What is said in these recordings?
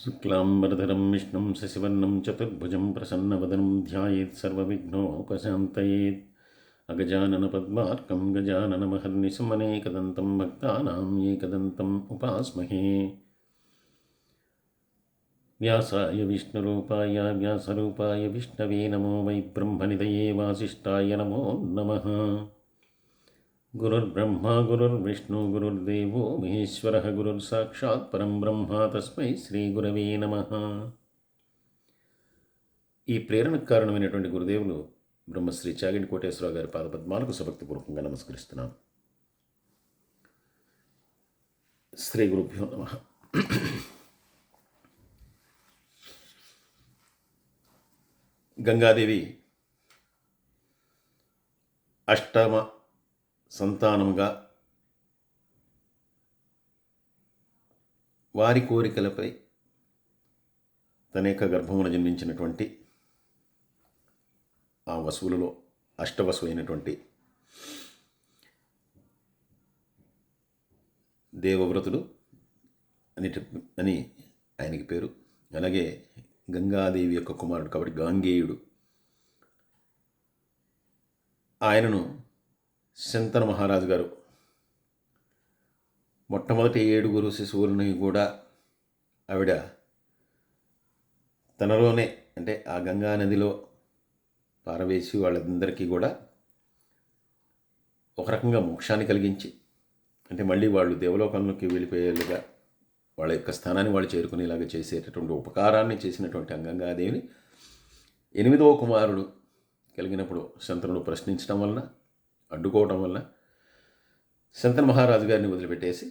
శుక్లాంబరధరం విష్ణుం శశివర్ణం చతుర్భుజం ప్రసన్నవదనం ధ్యాయేత్ సర్వవిఘ్నోపశాంతయేత్ అగజాననపద్మార్కం గజాననమహర్నిశమనేకదంతం భక్తానాం ఏకదంతం ఉపాస్మహే. వ్యాసాయ విష్ణురూపాయ వ్యాసరూపాయ విష్ణవే నమో వై బ్రహ్మనిధయే వాసిష్ఠాయ నమో నమః. గురుర్బ్రహ్మ గురుర్విష్ణు గురుర్దేవో మహేశ్వర గురుర్సాక్షాత్ పరం బ్రహ్మ తస్మై శ్రీ గురవే నమః. ఈ ప్రేరణకు కారణమైనటువంటి గురుదేవులు బ్రహ్మశ్రీ చాగంటి కోటేశ్వరరావు గారి పాదపద్మాలకు సభక్తిపూర్వకంగా నమస్కరిస్తున్నాను. శ్రీ గురుభ్యో నమః. గంగాదేవి అష్టమ సంతానముగా వారి కోరికలపై తన యొక్క గర్భమున జన్మించినటువంటి ఆ వసువులలో అష్టవసు అయినటువంటి దేవవ్రతుడు అని ఆయనకి పేరు. అలాగే గంగాదేవి యొక్క కుమారుడు కాబట్టి గాంగేయుడు. ఆయనను శంతన మహారాజు గారు మొట్టమొదటి 7 శిశువులని కూడా ఆవిడ తనలోనే అంటే ఆ గంగా నదిలో పారవేసి వాళ్ళందరికీ కూడా ఒక రకంగా మోక్షాన్ని కలిగించి, అంటే మళ్ళీ వాళ్ళు దేవలోకంలోకి వెళ్ళిపోయేలాగా వాళ్ళ యొక్క స్థానాన్ని వాళ్ళు చేరుకునేలాగా చేసేటటువంటి ఉపకారాన్ని చేసినటువంటి ఆ గంగాదేవిని 8వ కుమారుడు కలిగినప్పుడు శంతనుడు ప్రశ్నించడం వలన, అడ్డుకోవటం వల్ల శంతన మహారాజు గారిని వదిలిపెట్టేసి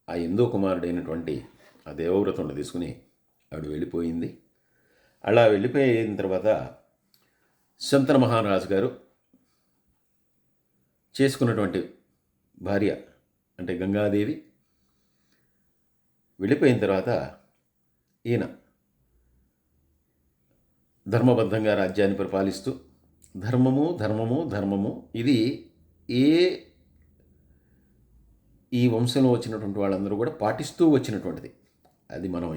ఆ 8వ కుమారుడైనటువంటి ఆ దేవవ్రతుడిని తీసుకుని ఆవిడ వెళ్ళిపోయింది. అలా వెళ్ళిపోయిన తర్వాత శంతన మహారాజు గారు చేసుకున్నటువంటి భార్య అంటే గంగాదేవి వెళ్ళిపోయిన తర్వాత ఈయన ధర్మబద్ధంగా రాజ్యాన్ని పరిపాలిస్తూ ధర్మము ధర్మము ధర్మము ఇది ఈ వంశంలో వచ్చినటువంటి వాళ్ళందరూ కూడా పాటిస్తూ వచ్చినటువంటిది. అది మనం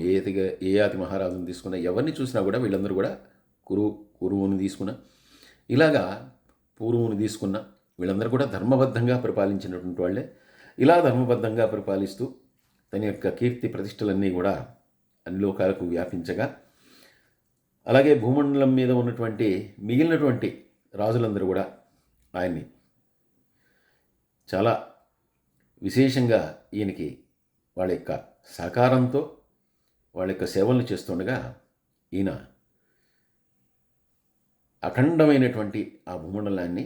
ఏ ఆతి మహారాజుని తీసుకున్నా, ఎవరిని చూసినా కూడా వీళ్ళందరూ కూడా కురువుని తీసుకున్నా, ఇలాగా పూర్వుని తీసుకున్న వీళ్ళందరూ కూడా ధర్మబద్ధంగా పరిపాలించినటువంటి వాళ్ళే. ఇలా ధర్మబద్ధంగా పరిపాలిస్తూ తన యొక్క కీర్తి ప్రతిష్టలన్నీ కూడా అన్ని లోకాలకు వ్యాపించగా, అలాగే భూమండలం మీద ఉన్నటువంటి మిగిలినటువంటి రాజులందరూ కూడా ఆయన్ని చాలా విశేషంగా ఈయనకి వాళ్ళ యొక్క సహకారంతో వాళ్ళ యొక్క సేవలను చేస్తుండగా ఈయన అఖండమైనటువంటి ఆ భూమండలాన్ని,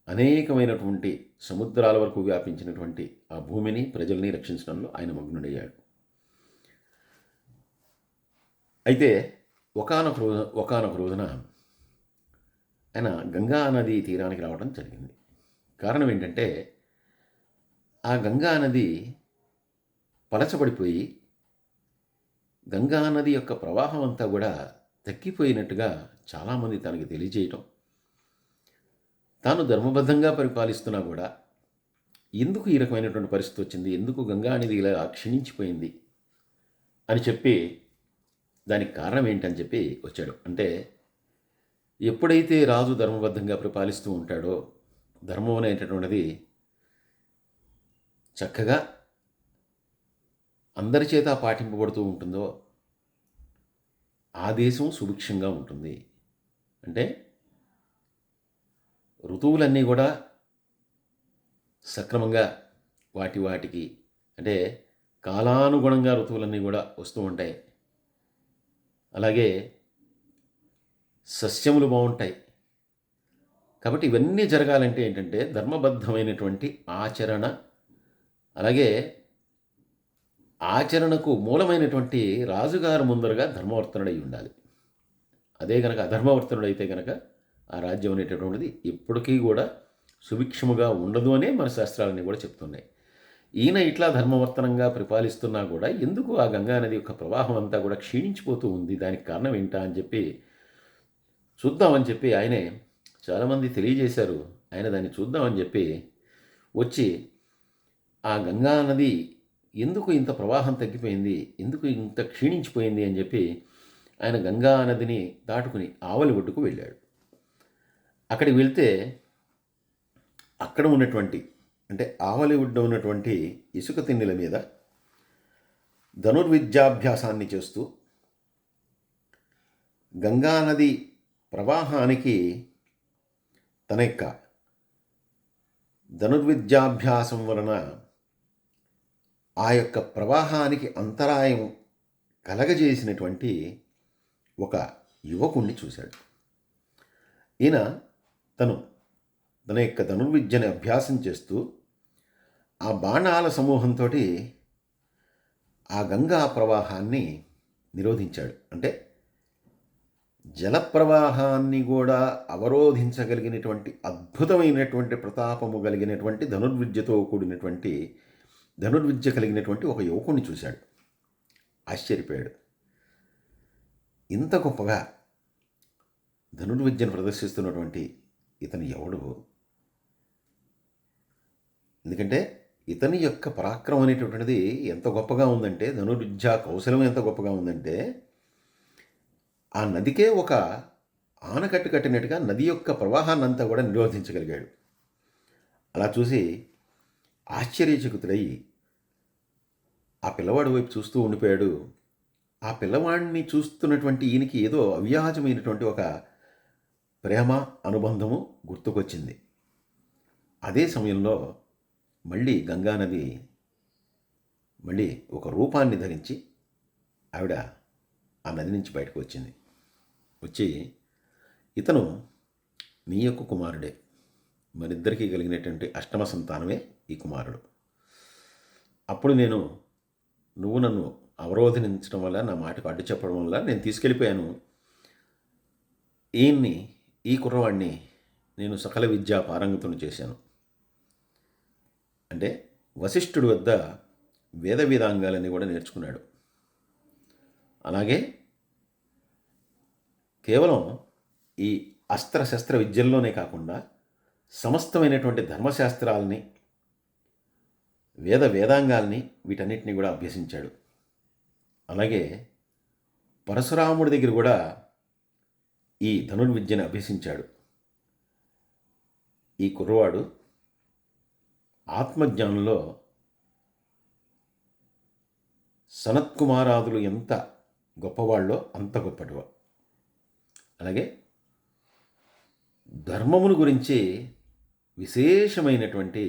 అనేకమైనటువంటి సముద్రాల వరకు వ్యాపించినటువంటి ఆ భూమిని, ప్రజల్ని రక్షించడంలో ఆయన మగ్నుడయ్యాడు. అయితే ఒకానొక రోజున ఆయన గంగా నది తీరానికి రావడం జరిగింది. కారణం ఏంటంటే ఆ గంగా నది పలచబడిపోయి గంగా నది యొక్క ప్రవాహం అంతా కూడా తగ్గిపోయినట్టుగా చాలామంది తనకి తెలియజేయటం, తాను ధర్మబద్ధంగా పరిపాలిస్తున్నా కూడా ఎందుకు ఈ రకమైనటువంటి పరిస్థితి వచ్చింది, ఎందుకు గంగా నది ఇలా క్షీణించిపోయింది అని చెప్పి దానికి కారణం ఏంటని చెప్పి వచ్చాడు. అంటే ఎప్పుడైతే రాజు ధర్మబద్ధంగా పరిపాలిస్తూ ఉంటాడో, ధర్మం అనేటటువంటిది చక్కగా అందరి చేత పాటింపబడుతూ ఉంటుందో ఆ దేశం సుభిక్షంగా ఉంటుంది. అంటే ఋతువులన్నీ కూడా సక్రమంగా వాటికి అంటే కాలానుగుణంగా ఋతువులన్నీ కూడా వస్తూ ఉంటాయి. అలాగే సస్యములు బాగుంటాయి. కాబట్టి ఇవన్నీ జరగాలంటే ఏంటంటే ధర్మబద్ధమైనటువంటి ఆచరణ, అలాగే ఆచరణకు మూలమైనటువంటి రాజుగారు ముందరగా ధర్మవర్తనుడై ఉండాలి. అదే కనుక అధర్మవర్తనుడైతే కనుక ఆ రాజ్యం అనేటటువంటిది ఎప్పటికీ కూడా సుభిక్షముగా ఉండదు అనే మన శాస్త్రాలన్నీ కూడా చెప్తున్నాయి. ఈయన ఇట్లా ధర్మవర్తనంగా పరిపాలిస్తున్నా కూడా ఎందుకు ఆ గంగా నది యొక్క ప్రవాహం అంతా కూడా క్షీణించిపోతూ ఉంది, దానికి కారణం ఏంటా అని చెప్పి చూద్దామని చెప్పి ఆయనే చాలామంది తెలియజేశారు. ఆయన దాన్ని చూద్దామని చెప్పి వచ్చి ఆ గంగా నది ఎందుకు ఇంత ప్రవాహం తగ్గిపోయింది, ఎందుకు ఇంత క్షీణించిపోయింది అని చెప్పి ఆయన గంగా నదిని దాటుకుని ఆవలి ఒడ్డుకు వెళ్ళాడు. అక్కడికి వెళ్తే అక్కడ ఉన్నటువంటి, అంటే ఆవలి ఒడ్డు ఉన్నటువంటి ఇసుక తిన్నెల మీద ధనుర్విద్యాభ్యాసాన్ని చేస్తూ గంగానది ప్రవాహానికి తన యొక్క ధనుర్విద్యాభ్యాసం వలన ఆ యొక్క ప్రవాహానికి అంతరాయం కలగజేసినటువంటి ఒక యువకుణ్ణి చూశాడు. ఈయన తన యొక్క ధనుర్విద్యని అభ్యాసం చేస్తూ ఆ బాణాల సమూహంతో ఆ గంగా ప్రవాహాన్ని నిరోధించాడు. అంటే జల ప్రవాహాన్ని కూడా అవరోధించగలిగినటువంటి అద్భుతమైనటువంటి ప్రతాపము కలిగినటువంటి ధనుర్విద్యతో కూడినటువంటి ధనుర్విద్య కలిగినటువంటి ఒక యువకుడిని చూశాడు. ఆశ్చర్యపోయాడు. ఇంత గొప్పగా ధనుర్విద్యను ప్రదర్శిస్తున్నటువంటి ఇతను ఎవడు? ఎందుకంటే ఇతని యొక్క పరాక్రమం అనేటటువంటిది ఎంత గొప్పగా ఉందంటే, ధనుర్విద్యా కౌశలం ఎంత గొప్పగా ఉందంటే, ఆ నదికే ఒక ఆనకట్టు కట్టినట్టుగా నది యొక్క ప్రవాహాన్ని అంతా కూడా నిరోధించగలిగాడు. అలా చూసి ఆశ్చర్యచకితుడై ఆ పిల్లవాడి వైపు చూస్తూ ఉండిపోయాడు. ఆ పిల్లవాడిని చూస్తున్నటువంటి ఈయనకి ఏదో అవ్యాజమైనటువంటి ఒక ప్రేమ అనుబంధము గుర్తుకొచ్చింది. అదే సమయంలో మళ్ళీ గంగానది మళ్ళీ ఒక రూపాన్ని ధరించి ఆవిడ ఆ నది నుంచి బయటకు వచ్చింది. వచ్చి, ఇతను నీ యొక్క కుమారుడే, మరిద్దరికీ కలిగినటువంటి అష్టమ సంతానమే ఈ కుమారుడు. అప్పుడు నువ్వు నన్ను అవరోధించడం వల్ల, నా మాటకు అడ్డు చెప్పడం వల్ల నేను తీసుకెళ్ళిపోయాను. ఈ కుర్రవాడిని నేను సకల విద్యా పారంగతుని చేశాను. అంటే వశిష్ఠుడి వద్ద వేద వేదాంగాలన్నీ కూడా నేర్చుకున్నాడు. అలాగే కేవలం ఈ అస్త్రశస్త్ర విద్యల్లోనే కాకుండా సమస్తమైనటువంటి ధర్మశాస్త్రాలని, వేదాంగాల్ని, వీటన్నిటిని కూడా అభ్యసించాడు. అలాగే పరశురాముడి దగ్గర కూడా ఈ ధనుర్విద్యను అభ్యసించాడు. ఈ కుర్రవాడు ఆత్మజ్ఞానంలో సనత్కుమారాదులు ఎంత గొప్పవాళ్ళో అంత గొప్పటివా. అలాగే ధర్మమును గురించి విశేషమైనటువంటి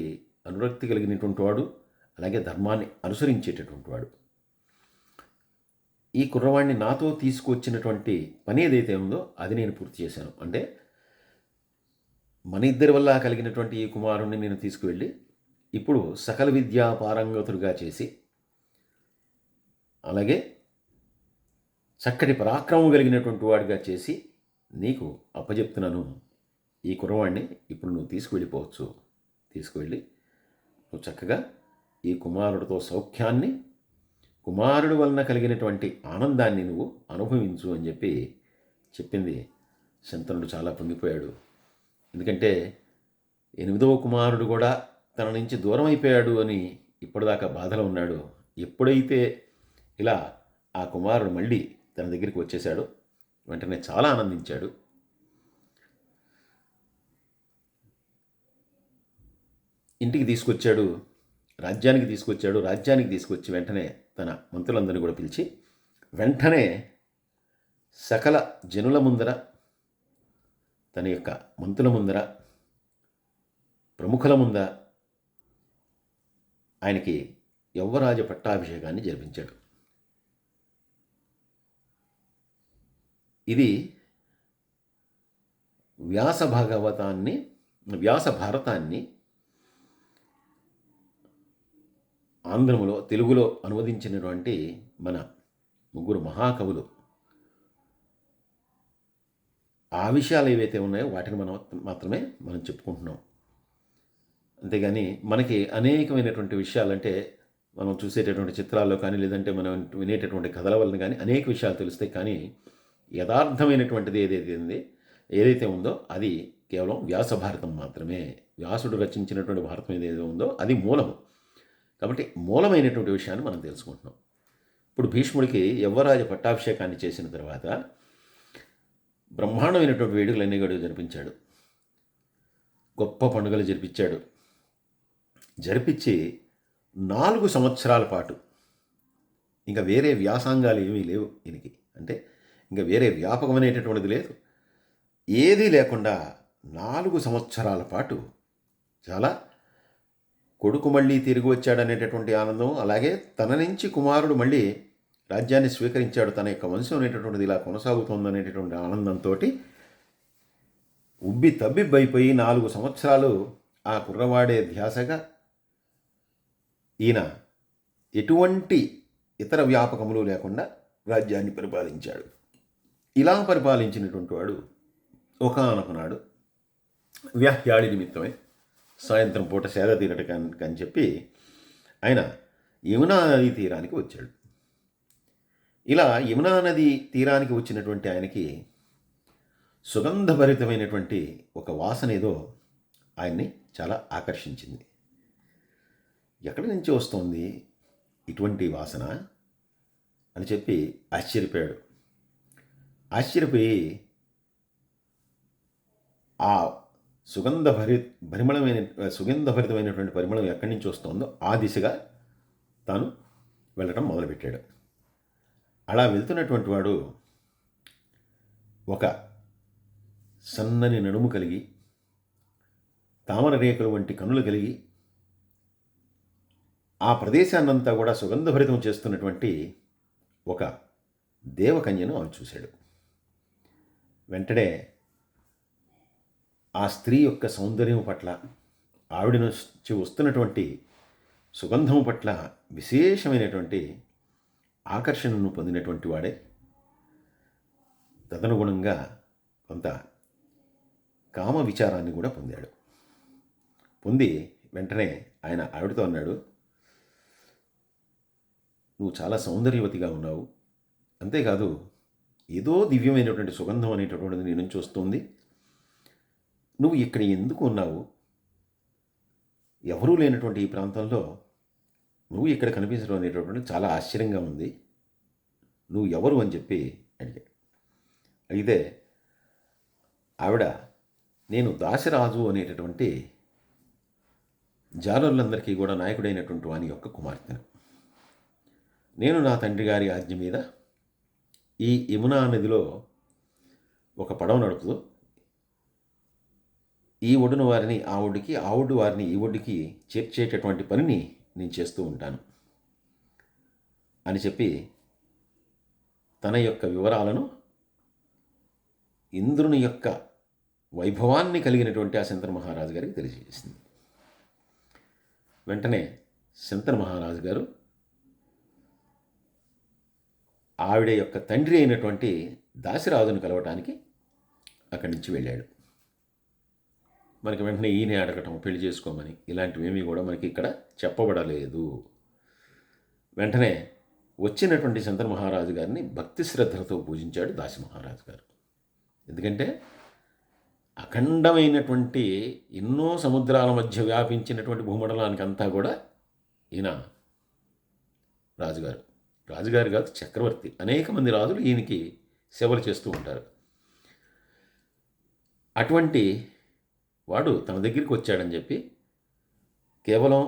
అనురక్తి కలిగినటువంటి వాడు, అలాగే ధర్మాన్ని అనుసరించేటటువంటి వాడు. ఈ కుర్రవాడిని నాతో తీసుకువచ్చినటువంటి పని ఏదైతే ఉందో అది నేను పూర్తి చేశాను. అంటే మన ఇద్దరి వల్ల కలిగినటువంటి ఈ కుమారుణ్ణి నేను తీసుకువెళ్ళి ఇప్పుడు సకల విద్యా పారంగతుడిగా చేసి, అలాగే చక్కటి పరాక్రమం కలిగినటువంటి వాడిగా చేసి నీకు అప్పచెప్తున్నాను. ఈ కుర్రవాడిని ఇప్పుడు నువ్వు తీసుకువెళ్ళిపోవచ్చు. తీసుకువెళ్ళి నువ్వు చక్కగా ఈ కుమారుడితో సౌఖ్యాన్ని, కుమారుడు వలన కలిగినటువంటి ఆనందాన్ని నువ్వు అనుభవించు అని చెప్పింది. శంతనుడు చాలా పొంగిపోయాడు. ఎందుకంటే 8వ కుమారుడు కూడా తన నుంచి దూరం అయిపోయాడు అని ఇప్పటిదాకా బాధలో ఉన్నాడు. ఎప్పుడైతే ఇలా ఆ కుమారుడు మళ్ళీ తన దగ్గరికి వచ్చేశాడో వెంటనే చాలా ఆనందించాడు. ఇంటికి తీసుకొచ్చాడు, రాజ్యానికి తీసుకొచ్చి వెంటనే తన మంత్రులందరినీ కూడా పిలిచి వెంటనే సకల జనుల ముందర, తన యొక్క మంత్రుల ముందర, ప్రముఖుల ముందర ఆయనకి యవ్వరాజ పట్టాభిషేకాన్ని జరిపించాడు. ఇది వ్యాస భారతాన్ని ఆంధ్రములో, తెలుగులో అనువదించినటువంటి మన ముగ్గురు మహాకవులు ఆ విషయాలు ఏవైతే ఉన్నాయో వాటిని మాత్రమే మనం చెప్పుకుంటున్నాం. అంతేగాని మనకి అనేకమైనటువంటి విషయాలంటే మనం చూసేటటువంటి చిత్రాల్లో కానీ, లేదంటే మనం వినేటటువంటి కథల వలన కానీ అనేక విషయాలు తెలుస్తాయి. కానీ యథార్థమైనటువంటిది ఏదైతే ఉందో అది కేవలం వ్యాస భారతం మాత్రమే. వ్యాసుడు రచించినటువంటి భారతం ఏదైతే ఉందో అది మూలము. కాబట్టి మూలమైనటువంటి విషయాన్ని మనం తెలుసుకుంటున్నాం. ఇప్పుడు భీష్ముడికి యవ్వరాజ పట్టాభిషేకాన్ని చేసిన తర్వాత బ్రహ్మాండమైనటువంటి వేడుకలన్నీ కూడా జరిపించాడు. గొప్ప పండుగలు జరిపించాడు. జరిపించి 4 సంవత్సరాల పాటు ఇంకా వేరే వ్యాసంగాలు ఏమీ లేవు ఈయనకి. అంటే ఇంకా వేరే వ్యాపకమైనటువంటిది లేదు, ఏదీ లేకుండా 4 సంవత్సరాల పాటు చాలా కొడుకు మళ్ళీ తిరిగి వచ్చాడనేటటువంటి ఆనందం, అలాగే తన నుంచి కుమారుడు మళ్ళీ రాజ్యాన్ని స్వీకరించాడు, తన యొక్క వంశం అనేటటువంటిది ఇలా కొనసాగుతోందనేటటువంటి ఆనందంతో ఉబ్బి తబ్బిబ్బైపోయి 4 సంవత్సరాలు ఆ కుర్రవాడే ధ్యాసగా ఈయన ఎటువంటి ఇతర వ్యాపకములు లేకుండా రాజ్యాన్ని పరిపాలించాడు. ఇలా పరిపాలించినటువంటి వాడు ఒకానొకనాడు వ్యాహ్యాడి నిమిత్తమై సాయంత్రం పూట సేద తీరటానికి అని చెప్పి ఆయన యమునా నది తీరానికి వచ్చాడు. ఇలా యమునా నది తీరానికి వచ్చినటువంటి ఆయనకి సుగంధభరితమైనటువంటి ఒక వాసన ఏదో ఆయన్ని చాలా ఆకర్షించింది. ఎక్కడి నుంచి వస్తుంది ఇటువంటి వాసన అని చెప్పి ఆశ్చర్యపోయాడు. ఆశ్చర్యపోయి ఆ సుగంధభరితమైనటువంటి పరిమళం ఎక్కడి నుంచి వస్తుందో ఆ దిశగా తాను వెళ్ళటం మొదలుపెట్టాడు. అలా వెళ్తున్నటువంటి వాడు ఒక సన్నని నడుము కలిగి, తామర రేకుల వంటి కనులు కలిగి, ఆ ప్రదేశాన్నంతా కూడా సుగంధభరితం చేస్తున్నటువంటి ఒక దేవకన్యను ఆమె చూశాడు. వెంటనే ఆ స్త్రీ యొక్క సౌందర్యం పట్ల, ఆవిడ నుంచి వస్తున్నటువంటి సుగంధం పట్ల విశేషమైనటువంటి ఆకర్షణను పొందినటువంటి వాడే తదనుగుణంగా కొంత కామ విచారాన్ని కూడా పొందాడు. పొంది వెంటనే ఆయన ఆవిడతో అన్నాడు, నువ్వు చాలా సౌందర్యవతిగా ఉన్నావు, అంతేకాదు ఏదో దివ్యమైనటువంటి సుగంధం అనేటటువంటిది నీ నుంచి వస్తుంది, నువ్వు ఇక్కడ ఎందుకు ఉన్నావు? ఎవరూ లేనటువంటి ఈ ప్రాంతంలో నువ్వు ఇక్కడ కనిపించడం అనేటటువంటి చాలా ఆశ్చర్యంగా ఉంది, నువ్వు ఎవరు అని చెప్పి అడిగాడు. అయితే ఆవిడ, నేను దాశరాజు అనేటటువంటి జాలర్లందరికీ కూడా నాయకుడైనటువంటి వాని యొక్క కుమార్తెను. నేను నా తండ్రి గారి ఆజ్ఞ మీద ఈ యమునా నదిలో ఒక పడవ నడుపుతూ ఈ ఒడ్డున వారిని ఆ ఒడ్డుకి, ఆ ఒడ్డు వారిని ఈ ఒడ్డుకి చేర్చేటటువంటి పనిని నేను చేస్తూ ఉంటాను అని చెప్పి తన యొక్క వివరాలను ఇంద్రుని యొక్క వైభవాన్ని కలిగినటువంటి ఆ శంతన మహారాజు గారికి తెలియజేసింది. వెంటనే శంతన మహారాజు గారు ఆవిడ యొక్క తండ్రి అయినటువంటి దాశరాజును కలవటానికి అక్కడి నుంచి వెళ్ళాడు. మనకి వెంటనే ఈయనే అడగటం పెళ్లి చేసుకోమని ఇలాంటివేమీ కూడా మనకి ఇక్కడ చెప్పబడలేదు. వెంటనే వచ్చినటువంటి శంతన మహారాజు గారిని భక్తి శ్రద్ధలతో పూజించాడు దాసి మహారాజు గారు. ఎందుకంటే అఖండమైనటువంటి ఎన్నో సముద్రాల మధ్య వ్యాపించినటువంటి భూమండలానికి అంతా కూడా ఈయన రాజుగారు కాదు, చక్రవర్తి. అనేక మంది రాజులు ఈయనకి సేవలు చేస్తూ ఉంటారు. అటువంటి వాడు తన దగ్గరికి వచ్చాడని చెప్పి కేవలం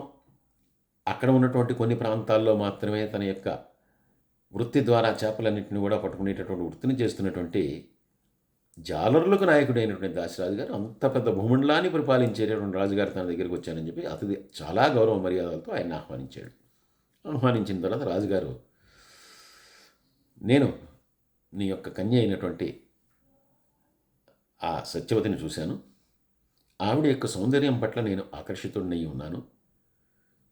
అక్కడ ఉన్నటువంటి కొన్ని ప్రాంతాల్లో మాత్రమే తన యొక్క వృత్తి ద్వారా చేపలన్నింటినీ కూడా పట్టుకునేటటువంటి వృత్తిని చేస్తున్నటువంటి జాలరులకు నాయకుడైనటువంటి దాశరాజు గారు అంత పెద్ద భూమండలాన్ని పరిపాలించేటటువంటి రాజుగారు తన దగ్గరికి వచ్చానని చెప్పి అతిథి చాలా గౌరవ మర్యాదలతో ఆయన ఆహ్వానించాడు. ఆహ్వానించిన తర్వాత రాజుగారు, నేను నీ యొక్క కన్య అయినటువంటి ఆ సత్యవతిని చూశాను, ఆవిడ యొక్క సౌందర్యం పట్ల నేను ఆకర్షితుడినై ఉన్నాను.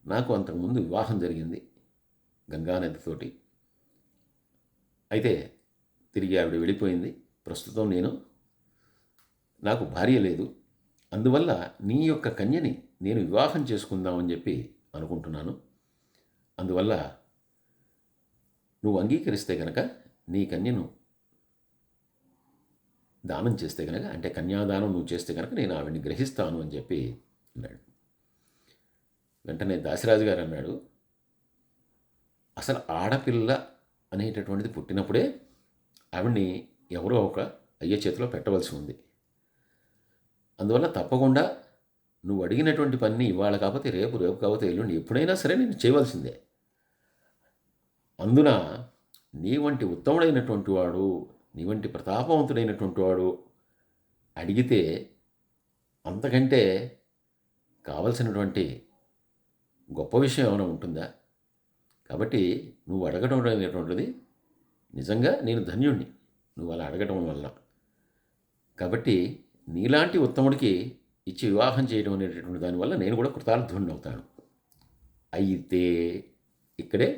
నాకు అంతకుముందు వివాహం జరిగింది గంగానదితోటి. అయితే తిరిగి ఆవిడ వెళ్ళిపోయింది. ప్రస్తుతం నాకు భార్య లేదు. అందువల్ల నీ యొక్క కన్యని నేను వివాహం చేసుకుందామని చెప్పి అనుకుంటున్నాను. అందువల్ల నువ్వు అంగీకరిస్తే కనుక నీ కన్యను దానం చేస్తే కనుక, అంటే కన్యాదానం నువ్వు చేస్తే కనుక నేను ఆవిడ్ని గ్రహిస్తాను అని చెప్పి అన్నాడు. వెంటనే దాశరాజు గారు అన్నాడు, అసలు ఆడపిల్ల అనేటటువంటిది పుట్టినప్పుడే ఆవిడ్ని ఎవరో ఒక అయ్య చేతిలో పెట్టవలసి ఉంది. అందువల్ల తప్పకుండా నువ్వు అడిగినటువంటి పనిని ఇవాళ కాకపోతే రేపు, రేపు కాకపోతే ఎల్లుండి ఎప్పుడైనా సరే నేను చేయవలసిందే. అందున నీ వంటి ఉత్తముడైనటువంటి వాడు, నీ వంటి ప్రతాపవంతుడైనటువంటి వాడు అడిగితే అంతకంటే కావలసినటువంటి గొప్ప విషయం ఏమైనా ఉంటుందా? కాబట్టి నువ్వు అడగడం అనేటువంటిది నిజంగా నేను ధన్యుణ్ణి నువ్వు అలా అడగటం వల్ల. కాబట్టి నీలాంటి ఉత్తముడికి ఇచ్చి వివాహం చేయడం అనేటటువంటి దానివల్ల నేను కూడా కృతార్థుడిని అవుతాను. అయితే ఇక్కడే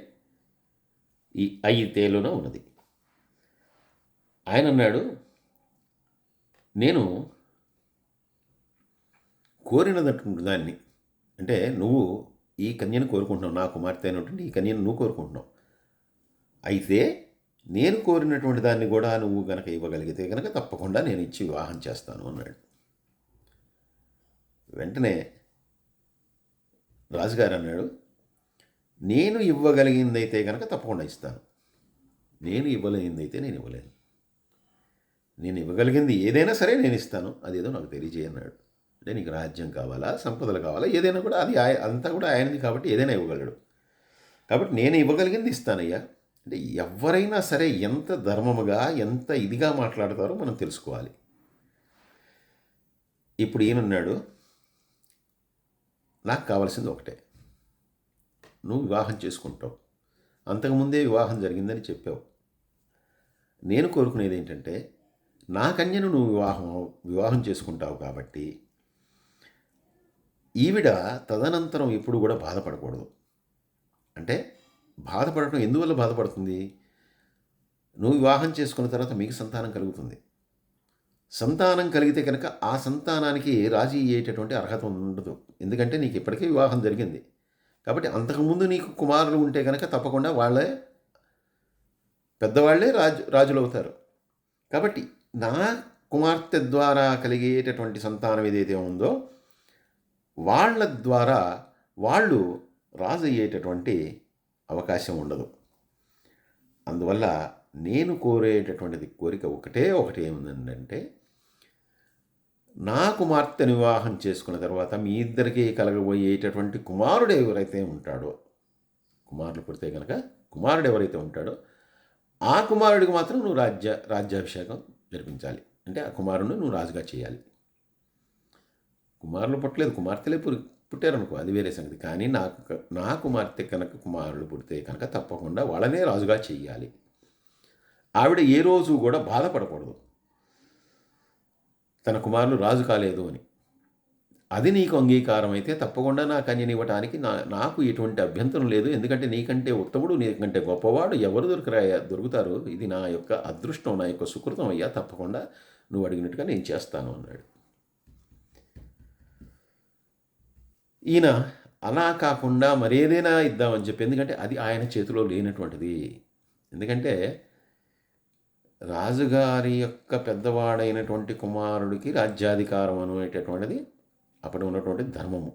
ఈ అయితేలోనే ఉన్నది. ఆయన అన్నాడు, నేను కోరినటువంటి దాన్ని, అంటే నువ్వు ఈ కన్యను కోరుకుంటున్నావు, నా కుమార్తె అయినటువంటి ఈ కన్యను నువ్వు కోరుకుంటున్నావు. అయితే నేను కోరినటువంటి దాన్ని కూడా నువ్వు గనక ఇవ్వగలిగితే కనుక తప్పకుండా నేను ఇచ్చి వివాహం చేస్తాను అన్నాడు. వెంటనే రాజుగారు అన్నాడు, నేను ఇవ్వగలిగిందైతే కనుక తప్పకుండా ఇస్తాను, నేను ఇవ్వలేనిదైతే నేను ఇవ్వలేను. నేను ఇవ్వగలిగింది ఏదైనా సరే నేను ఇస్తాను, అదేదో నాకు తెలియజేయన్నాడు. అంటే నీకు రాజ్యం కావాలా, సంపదలు కావాలా, ఏదైనా కూడా అది అంతా కూడా ఆయనది కాబట్టి ఏదైనా ఇవ్వగలడు. కాబట్టి నేను ఇవ్వగలిగింది ఇస్తానయ్యా. అంటే ఎవరైనా సరే ఎంత ధర్మముగా ఎంత ఇదిగా మాట్లాడతారో మనం తెలుసుకోవాలి. ఇప్పుడు ఈయనన్నాడు, నాకు కావాల్సింది ఒకటే, నువ్వు వివాహం చేసుకుంటావు, అంతకుముందే వివాహం జరిగిందని చెప్పావు. నేను కోరుకునేది ఏంటంటే నా కన్యను నువ్వు వివాహం చేసుకుంటావు కాబట్టి ఈవిడ తదనంతరం ఎప్పుడు కూడా బాధపడకూడదు. అంటే బాధపడటం ఎందువల్ల బాధపడుతుంది? నువ్వు వివాహం చేసుకున్న తర్వాత మీకు సంతానం కలుగుతుంది. సంతానం కలిగితే కనుక ఆ సంతానానికి రాజీ అయ్యేటటువంటి అర్హత ఉండదు. ఎందుకంటే నీకు ఇప్పటికే వివాహం జరిగింది కాబట్టి అంతకుముందు నీకు కుమారులు ఉంటే కనుక తప్పకుండా వాళ్ళే పెద్దవాళ్లే రాజులు అవుతారు. కాబట్టి నా కుమార్తె ద్వారా కలిగేటటువంటి సంతానం ఏదైతే ఉందో వాళ్ళ ద్వారా వాళ్ళు రాజు అయ్యేటటువంటి అవకాశం ఉండదు. అందువల్ల నేను కోరేటటువంటిది కోరిక ఒకటే ఏముందంటే, నా కుమార్తెను వివాహం చేసుకున్న తర్వాత మీ ఇద్దరికీ కలగబోయేటటువంటి కుమారుడు ఎవరైతే ఉంటాడో, కుమారులు పుడితే కనుక కుమారుడు ఎవరైతే ఉంటాడో ఆ కుమారుడికి మాత్రం నువ్వు రాజ్యాభిషేకం జరిపించాలి. అంటే ఆ కుమారుడిని నువ్వు రాజుగా చేయాలి. కుమారులు పుట్టలేదు, కుమార్తెలే పుట్టారనుకో, అది వేరే సంగతి. కానీ నా కుమార్తె కనుక కుమారులు పుడితే కనుక తప్పకుండా వాళ్ళనే రాజుగా చెయ్యాలి. ఆవిడ ఏ రోజు కూడా బాధపడకూడదు తన కుమారులు రాజు కాలేదు అని. అది నీకు అంగీకారం అయితే తప్పకుండా నా కన్యని ఇవ్వటానికి నాకు ఎటువంటి అభ్యంతరం లేదు. ఎందుకంటే నీకంటే ఉత్తముడు, నీకంటే గొప్పవాడు ఎవరు దొరుకుతారు. ఇది నా యొక్క అదృష్టం, నా యొక్క సుకృతం అయ్యా, తప్పకుండా నువ్వు అడిగినట్టుగా నేను చేస్తాను అన్నాడు. ఈయన అలా కాకుండా మరేదైనా ఇద్దామని చెప్పి, ఎందుకంటే అది ఆయన చేతిలో లేనటువంటిది. ఎందుకంటే రాజుగారి యొక్క పెద్దవాడైనటువంటి కుమారుడికి రాజ్యాధికారం అనేటటువంటిది అప్పుడు ఉన్నటువంటి ధర్మము.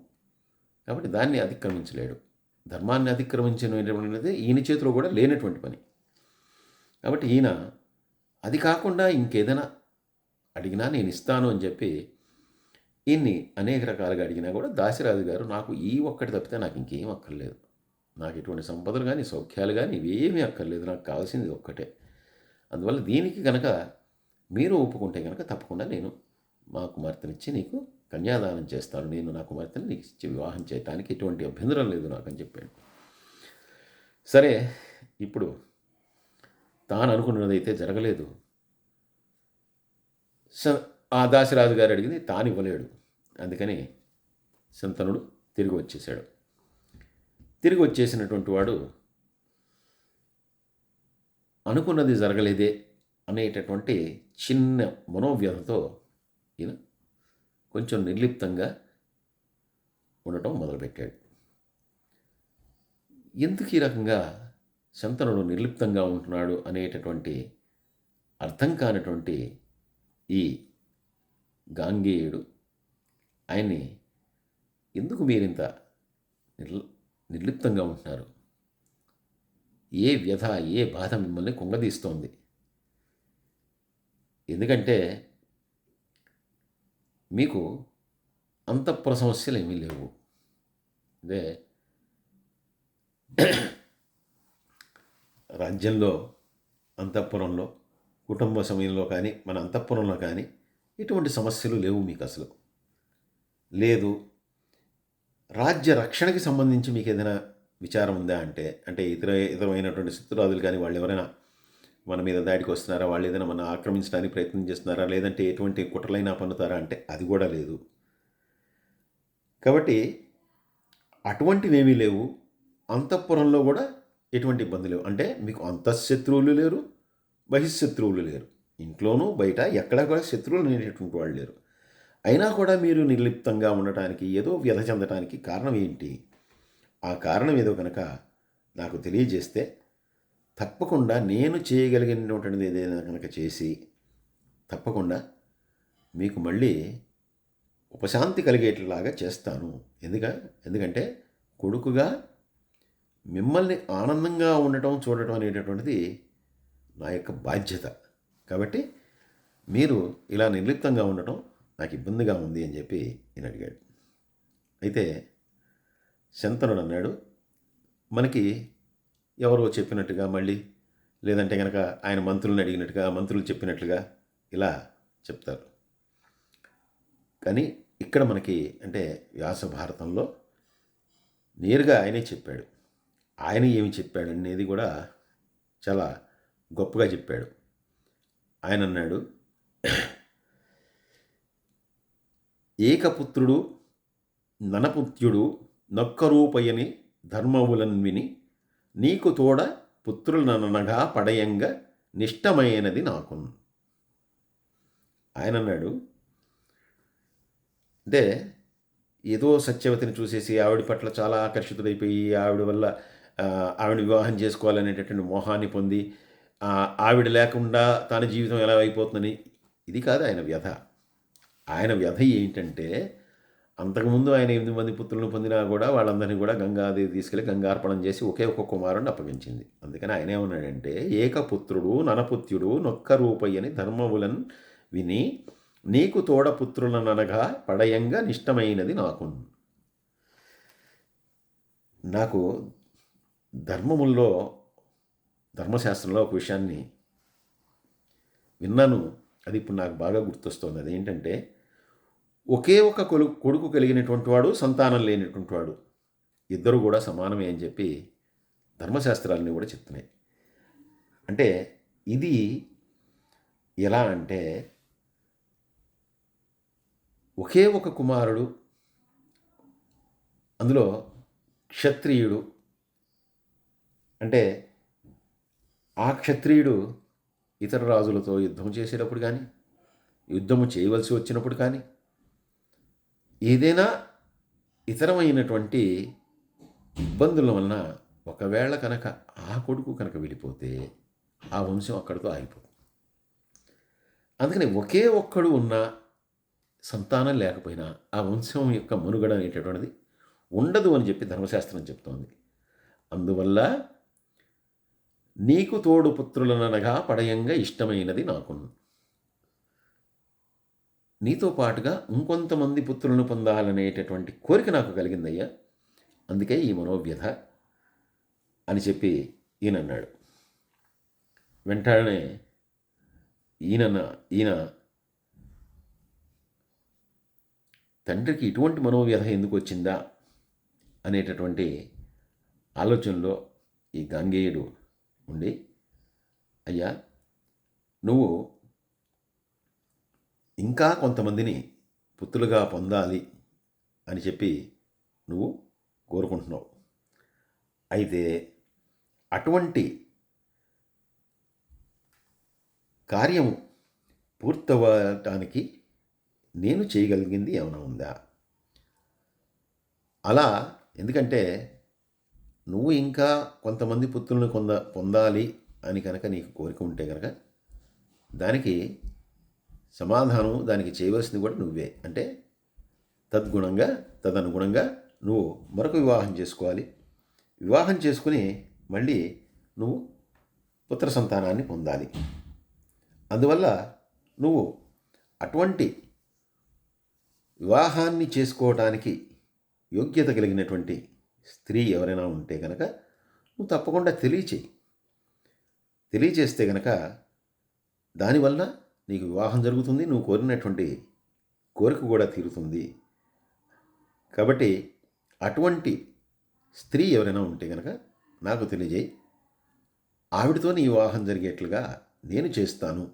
కాబట్టి దాన్ని అతిక్రమించలేడు. ధర్మాన్ని అతిక్రమించినటువంటిది ఈయన చేతిలో కూడా లేనటువంటి పని. కాబట్టి ఈయన అది కాకుండా ఇంకేదైనా అడిగినా నేను ఇస్తాను అని చెప్పి ఈయన్ని అనేక రకాలుగా అడిగినా కూడా దాశరాజు గారు, నాకు ఈ ఒక్కటి తప్పితే నాకు ఇంకేం అక్కర్లేదు, నాకు ఎటువంటి సంపదలు కానీ సౌఖ్యాలు కానీ ఇవేమీ అక్కర్లేదు, నాకు కావాల్సింది ఒక్కటే. అందువల్ల దీనికి కనుక మీరు ఒప్పుకుంటే కనుక తప్పకుండా నేను మా కుమార్తెనిచ్చి నీకు కన్యాదానం చేస్తాను, నేను నా కుమార్తెని నీకు ఇచ్చి వివాహం చేయడానికి ఎటువంటి అభ్యంతరం లేదు నాకు అని చెప్పాడు. సరే, ఇప్పుడు తాను అనుకున్నదైతే జరగలేదు. ఆ దాశరాజు గారు అడిగింది తాను ఇవ్వలేడు. అందుకని శంతనుడు తిరిగి వచ్చేసాడు. తిరిగి వచ్చేసినటువంటి వాడు అనుకున్నది జరగలేదే అనేటటువంటి చిన్న మనోవ్యధతో ఈయన కొంచెం నిర్లిప్తంగా ఉండటం మొదలుపెట్టాడు. ఎందుకు ఈ రకంగా శంతనుడు నిర్లిప్తంగా ఉంటున్నాడు అనేటటువంటి అర్థం కానటువంటి ఈ గాంగేయుడు ఆయన్ని, ఎందుకు మీరింత నిర్లిప్తంగా ఉంటున్నారు, ఏ వ్యధ, ఏ బాధ మిమ్మల్ని కుంగదీస్తోంది? ఎందుకంటే మీకు అంతఃపుర సమస్యలేమీ లేవు. అదే రాజ్యంలో, అంతఃపురంలో, కుటుంబ సమయంలో కానీ, మన అంతఃపురంలో కానీ ఎటువంటి సమస్యలు లేవు మీకసలు. లేదు, రాజ్య రక్షణకి సంబంధించి మీకేదైనా విచారం ఉందా అంటే, ఇతరమైనటువంటి శత్రురాజులు కానీ వాళ్ళెవరైనా మన మీద దాడికి వస్తున్నారా, వాళ్ళు ఏదైనా మనం ఆక్రమించడానికి ప్రయత్నం చేస్తున్నారా, లేదంటే ఎటువంటి కుట్రలైనా పన్నుతారా అంటే అది కూడా లేదు. కాబట్టి అటువంటివేమీ లేవు. అంతఃపురంలో కూడా ఎటువంటి ఇబ్బంది లేవు. అంటే మీకు అంతఃశత్రువులు లేరు, బహిశత్రువులు లేరు. ఇంట్లోనూ బయట ఎక్కడా కూడా శత్రువులు అనేటటువంటి వాళ్ళు లేరు. అయినా కూడా మీరు నిర్లిప్తంగా ఉండటానికి, ఏదో వ్యధ చెందటానికి కారణం ఏంటి? ఆ కారణం ఏదో కనుక నాకు తెలియజేస్తే తప్పకుండా నేను చేయగలిగినటువంటిది ఏదైనా కనుక చేసి తప్పకుండా మీకు మళ్ళీ ఉపశాంతి కలిగేట్లాగా చేస్తాను. ఎందుకంటే కొడుకుగా మిమ్మల్ని ఆనందంగా ఉండటం, చూడటం అనేటటువంటిది నా యొక్క బాధ్యత. కాబట్టి మీరు ఇలా నిర్లిప్తంగా ఉండటం నాకు ఇబ్బందిగా ఉంది అని చెప్పి ఈయన అడిగాడు. అయితే శంతనుడు అన్నాడు, మనకి ఎవరో చెప్పినట్టుగా మళ్ళీ, లేదంటే కనుక ఆయన మంత్రులను అడిగినట్టుగా, మంత్రులు చెప్పినట్లుగా ఇలా చెప్తారు. కానీ ఇక్కడ మనకి అంటే వ్యాస భారతంలో నేరుగా ఆయనే చెప్పాడు. ఆయన ఏమి చెప్పాడు అనేది కూడా చాలా గొప్పగా చెప్పాడు. ఆయన అన్నాడు, ఏకపుత్రుడు ననపుత్యుడు నొక్కరూపయని ధర్మములన్ విని నీకు తోడ పుత్రులననగా పడయంగా నిష్టమైనది నాకు. ఆయన అన్నాడు, అంటే ఏదో సత్యవతిని చూసేసి ఆవిడ పట్ల చాలా ఆకర్షితుడైపోయి ఆవిడ వల్ల ఆవిడ వివాహం చేసుకోవాలనేటటువంటి మోహాన్ని పొంది ఆవిడ లేకుండా తన జీవితం ఎలా అయిపోతుందని, ఇది కాదు ఆయన వ్యధ. ఆయన వ్యధ ఏంటంటే అంతకుముందు ఆయన 8 మంది పుత్రులను పొందినా కూడా వాళ్ళందరినీ కూడా గంగాదేవి తీసుకెళ్ళి గంగార్పణం చేసి ఒకే ఒక కుమారుడిని అప్పగించింది. అందుకని ఆయన ఏమన్నాడంటే, ఏకపుత్రుడు ననపుత్యుడు నొక్క రూపయ్యని ధర్మములను విని నీకు తోడ పుత్రులననగా పడయంగా నిష్టమైనది నాకు ధర్మముల్లో, ధర్మశాస్త్రంలో ఒక విషయాన్ని విన్నాను. అది ఇప్పుడు నాకు బాగా గుర్తొస్తుంది. అదేంటంటే, ఒకే ఒక కొడుకు కలిగినటువంటి వాడు, సంతానం లేనటువంటి వాడు ఇద్దరు కూడా సమానమే అని చెప్పి ధర్మశాస్త్రాలని కూడా చెప్తున్నాయి. అంటే ఇది ఎలా అంటే, ఒకే ఒక కుమారుడు, అందులో క్షత్రియుడు, అంటే ఆ క్షత్రియుడు ఇతర రాజులతో యుద్ధం చేసేటప్పుడు కానీ, యుద్ధము చేయవలసి వచ్చినప్పుడు కానీ, ఏదైనా ఇతరమైనటువంటి ఇబ్బందుల వలన ఒకవేళ కనుక ఆ కొడుకు కనుక వెళ్ళిపోతే ఆ వంశం అక్కడితో ఆగిపోతుంది. అందుకని ఒకే ఒక్కడు ఉన్న సంతానం లేకపోయినా ఆ వంశం యొక్క మనుగడ అనేటటువంటిది ఉండదు అని చెప్పి ధర్మశాస్త్రం చెప్తోంది. అందువల్ల నీకు తోడు పుత్రులననగా పడయంగా ఇష్టమైనది నాకు. నీతో పాటుగా ఇంకొంతమంది పుత్రులను పొందాలనేటటువంటి కోరిక నాకు కలిగిందయ్యా, అందుకే ఈ మనోవ్యధ అని చెప్పి ఈయన అన్నాడు. వెంటనే ఈయన తండ్రికి ఇటువంటి మనోవ్యధ ఎందుకు వచ్చిందా అనేటటువంటి ఆలోచనలో ఈ గాంగేయుడు ఉండి, అయ్యా నువ్వు ఇంకా కొంతమందిని పుత్రులుగా పొందాలి అని చెప్పి నువ్వు కోరుకుంటున్నావు. అయితే అటువంటి కార్యము పూర్తవటానికి నేను చేయగలిగింది ఏమైనా ఉందా? అలా ఎందుకంటే నువ్వు ఇంకా కొంతమంది పుత్రులను పొందాలి అని కనుక నీకు కోరిక ఉంటే కనుక దానికి సమాధానం, దానికి చేయవలసింది కూడా నువ్వే. అంటే తదనుగుణంగా నువ్వు మరొక వివాహం చేసుకోవాలి. వివాహం చేసుకుని మళ్ళీ నువ్వు పుత్ర సంతానాన్ని పొందాలి. అందువల్ల నువ్వు అటువంటి వివాహాన్ని చేసుకోవటానికి యోగ్యత కలిగినటువంటి స్త్రీ ఎవరైనా ఉంటే కనుక నువ్వు తప్పకుండా తెలియచేస్తే కనుక దానివల్ల నీకు వివాహం జరుగుతుంది, నువ్వు కోరినటువంటి కోరిక కూడా తీరుతుంది. కాబట్టి అటువంటి స్త్రీ ఎవరైనా ఉంటే కనుక నాకు తెలియజేయి, ఆవిడతో నీ వివాహం జరిగేట్లుగా నేను చేస్తాను,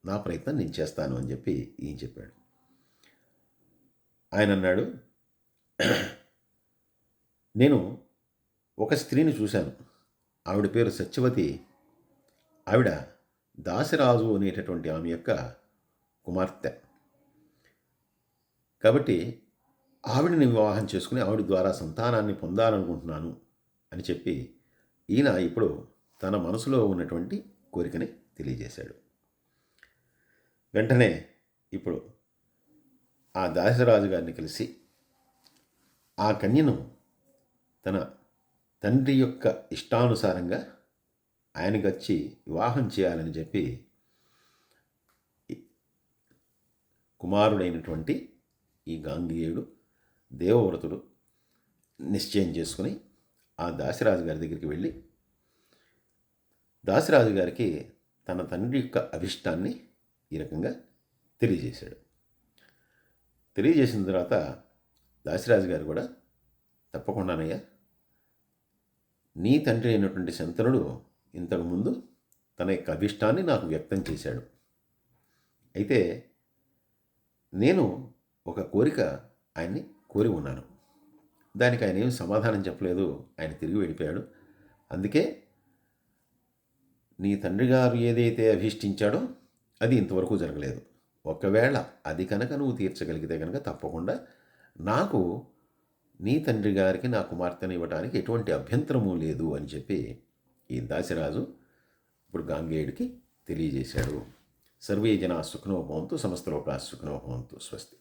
నా ప్రయత్నం నేను చేస్తాను అని చెప్పి ఈయన చెప్పాడు. ఆయన అన్నాడు, నేను ఒక స్త్రీని చూశాను, ఆవిడ పేరు సత్యవతి, ఆవిడ దాసిరాజు అనేటటువంటి ఆమె యొక్క కుమార్తె. కాబట్టి ఆవిడని వివాహం చేసుకుని ఆవిడ ద్వారా సంతానాన్ని పొందాలనుకుంటున్నాను అని చెప్పి ఈయన ఇప్పుడు తన మనసులో ఉన్నటువంటి కోరికని తెలియజేశాడు. వెంటనే ఇప్పుడు ఆ దాసరాజు గారిని కలిసి ఆ కన్యను తన తండ్రి యొక్క ఇష్టానుసారంగా ఆయనకు వచ్చి వివాహం చేయాలని చెప్పి కుమారుడైనటువంటి ఈ గాంగేయుడు దేవవ్రతుడు నిశ్చయం చేసుకుని ఆ దాసిరాజు గారి దగ్గరికి వెళ్ళి దాసిరాజు గారికి తన తండ్రి యొక్క అభిష్టాన్ని ఈ రకంగా తెలియజేశాడు. తెలియజేసిన తర్వాత దాసిరాజు గారు కూడా, తప్పకుండానయ్యా, నీ తండ్రి అయినటువంటి శంతనుడు ఇంతకుముందు తన యొక్క అభిష్టాన్ని నాకు వ్యక్తం చేశాడు. అయితే నేను ఒక కోరిక ఆయన్ని కోరి ఉన్నాను. దానికి ఆయన ఏమి సమాధానం చెప్పలేదు, ఆయన తిరిగి వెళ్ళిపోయాడు. అందుకే నీ తండ్రి గారు ఏదైతే అభిష్టించాడో అది ఇంతవరకు జరగలేదు. ఒకవేళ అది కనుక నువ్వు తీర్చగలిగితే కనుక తప్పకుండా నాకు నీ తండ్రి గారికి నా కుమార్తెను ఇవ్వడానికి ఎటువంటి అభ్యంతరము లేదు అని చెప్పి ఈ దాసిరాజు ఇప్పుడు గాంగేయుడికి తెలియజేశాడు. సర్వే జనా సుఖినో భవంతు, సమస్త లోకా సుఖినో భవంతు. స్వస్తి.